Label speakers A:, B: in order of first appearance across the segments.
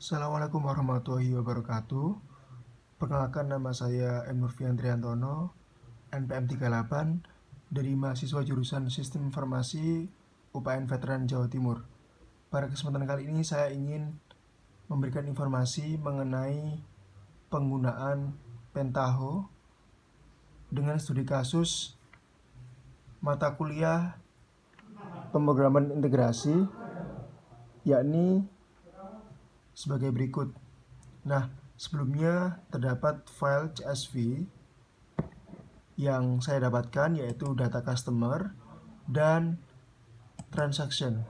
A: Assalamualaikum warahmatullahi wabarakatuh. Perkenalkan, nama saya M. Nurfian Triantono, NPM 38 dari mahasiswa jurusan Sistem Informasi UPN Veteran Jawa Timur. Pada kesempatan kali ini saya ingin memberikan informasi mengenai penggunaan Pentaho dengan studi kasus mata kuliah pemrograman integrasi, yakni sebagai berikut. Nah, sebelumnya terdapat file CSV yang saya dapatkan, yaitu data customer dan transaction.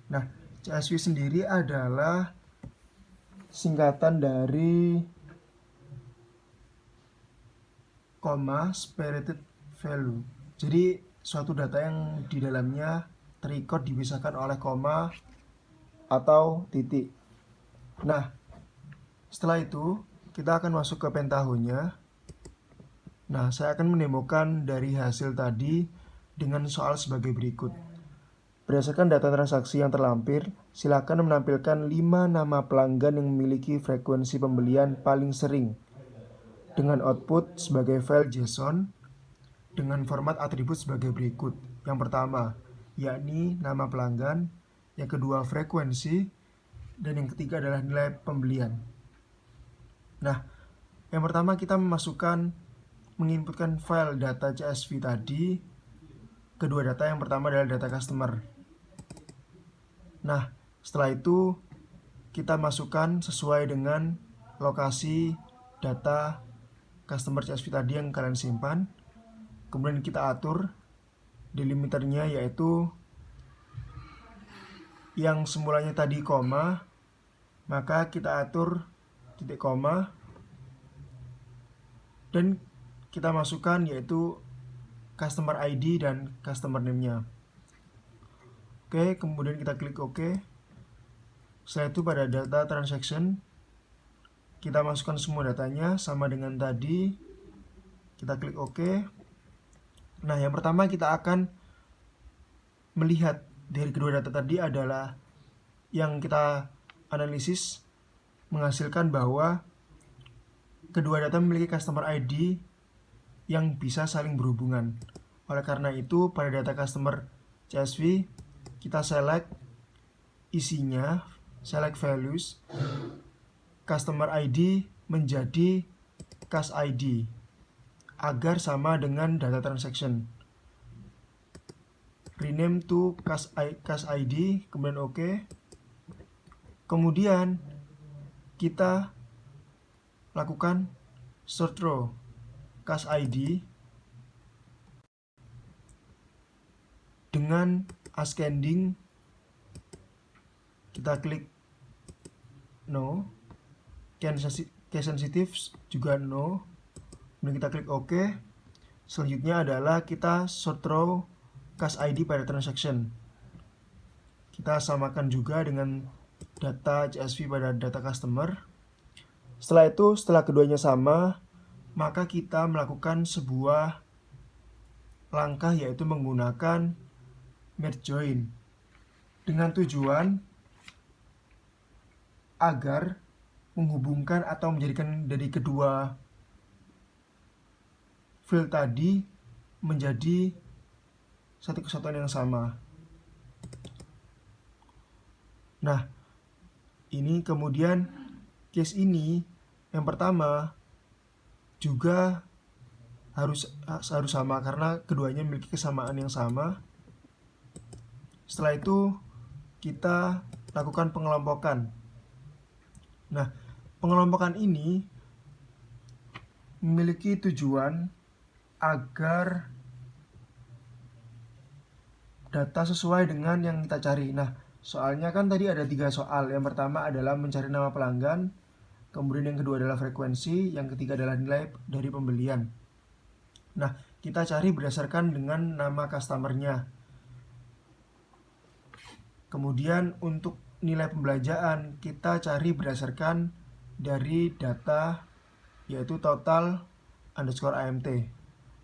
A: Nah, CSV sendiri adalah singkatan dari spirited value. Jadi suatu data yang di dalamnya terrecord dipisahkan oleh koma atau titik. Nah, setelah itu kita akan masuk ke Pentaho-nya. Nah, saya akan menemukan dari hasil tadi dengan soal sebagai berikut. Berdasarkan data transaksi yang terlampir, silakan menampilkan 5 nama pelanggan yang memiliki frekuensi pembelian paling sering dengan output sebagai file JSON dengan format atribut sebagai berikut. Yang pertama, yakni nama pelanggan, yang kedua frekuensi, dan yang ketiga adalah nilai pembelian. Nah, yang pertama kita menginputkan file data CSV tadi. Kedua data, yang pertama adalah data customer. Nah, setelah itu kita masukkan sesuai dengan lokasi data customer CSV tadi yang kalian simpan. Kemudian kita atur delimiternya, yaitu yang semulanya tadi koma, maka kita atur titik koma dan kita masukkan yaitu customer ID dan customer name-nya. Oke, kemudian kita klik OK. Setelah itu pada data transaction kita masukkan semua datanya sama dengan tadi. Kita klik OK. Nah, yang pertama kita akan melihat dari kedua data tadi adalah yang kita analisis menghasilkan bahwa kedua data memiliki customer ID yang bisa saling berhubungan. Oleh karena itu, pada data customer CSV kita select isinya, select values, customer ID menjadi cus ID agar sama dengan data transaction. Rename to cus ID, kemudian OK. Kemudian kita lakukan sort row cus ID dengan ascending. Kita klik no, case sensitive juga no, kemudian kita klik OK. Selanjutnya adalah kita sort row cus ID pada transaction. Kita samakan juga dengan data CSV pada data customer. Setelah itu, setelah keduanya sama, maka kita melakukan sebuah langkah, yaitu menggunakan merge join dengan tujuan agar menghubungkan atau menjadikan dari kedua field tadi menjadi satu kesatuan yang sama. Nah, ini kemudian case ini yang pertama juga harus sama karena keduanya memiliki kesamaan yang sama. Setelah itu kita lakukan pengelompokan. Nah, pengelompokan ini memiliki tujuan agar data sesuai dengan yang kita cari. Nah, soalnya kan tadi ada 3 soal. Yang pertama adalah mencari nama pelanggan, kemudian yang kedua adalah frekuensi, yang ketiga adalah nilai dari pembelian. Nah, kita cari berdasarkan dengan nama customer-nya. Kemudian untuk nilai pembelanjaan kita cari berdasarkan dari data, yaitu total underscore AMT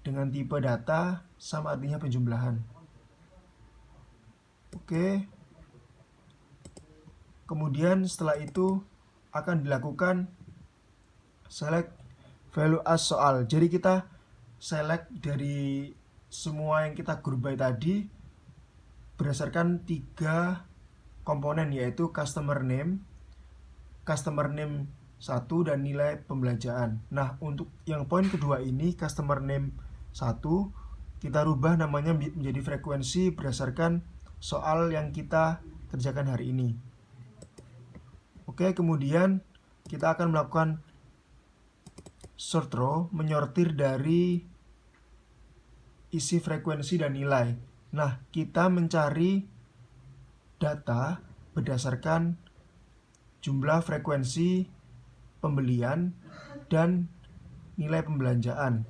A: dengan tipe data sama artinya penjumlahan. Oke. Kemudian setelah itu akan dilakukan select value as soal. Jadi kita select dari semua yang kita group by tadi berdasarkan 3 komponen, yaitu customer name 1 dan nilai pembelanjaan. Nah, untuk yang poin kedua ini, customer name 1, kita rubah namanya menjadi frekuensi berdasarkan soal yang kita kerjakan hari ini. Oke, kemudian kita akan melakukan sort row, menyortir dari isi frekuensi dan nilai. Nah, kita mencari data berdasarkan jumlah frekuensi pembelian dan nilai pembelanjaan.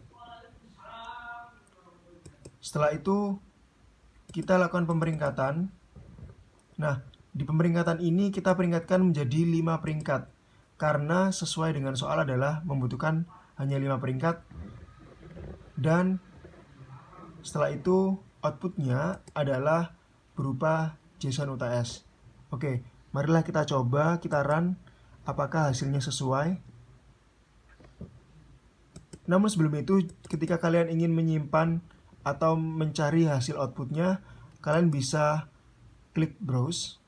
A: Setelah itu kita lakukan pemeringkatan. Nah, di pemeringkatan ini kita peringkatkan menjadi 5 peringkat, karena sesuai dengan soal adalah membutuhkan hanya 5 peringkat. Dan setelah itu outputnya adalah berupa JSON UTS. Oke, marilah kita coba, kita run apakah hasilnya sesuai. Namun sebelum itu, ketika kalian ingin menyimpan atau mencari hasil outputnya, kalian bisa klik browse,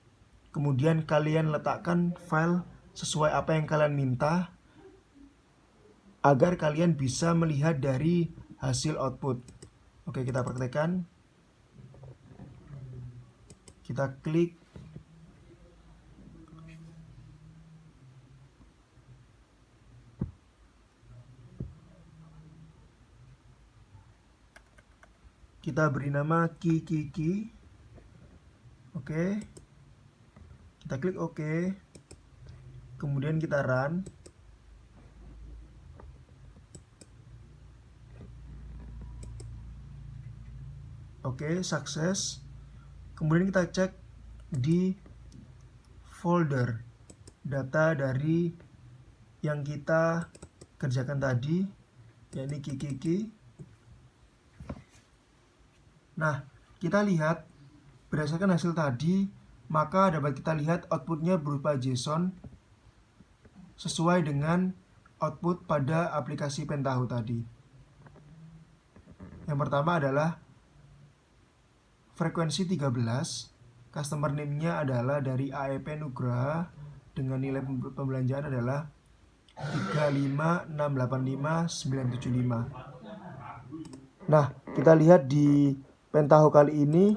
A: kemudian kalian letakkan file sesuai apa yang kalian minta agar kalian bisa melihat dari hasil output. Oke, kita praktekkan. Kita klik. Kita beri nama Kiki. Oke. Kita klik OK. Kemudian kita run. Oke, sukses. Kemudian kita cek di folder data dari yang kita kerjakan tadi, yakni Kiki. Nah, kita lihat berdasarkan hasil tadi, maka dapat kita lihat outputnya berupa JSON sesuai dengan output pada aplikasi Pentaho tadi. Yang pertama adalah frekuensi 13, customer name-nya adalah dari AEP Nugraha dengan nilai pembelanjaan adalah 35685,975. Nah, kita lihat di Pentaho kali ini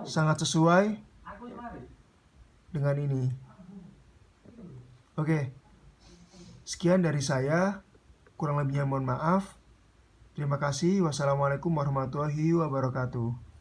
A: sangat sesuai dengan ini. Oke, sekian dari saya, kurang lebihnya mohon maaf. Terima kasih. Wassalamualaikum warahmatullahi wabarakatuh.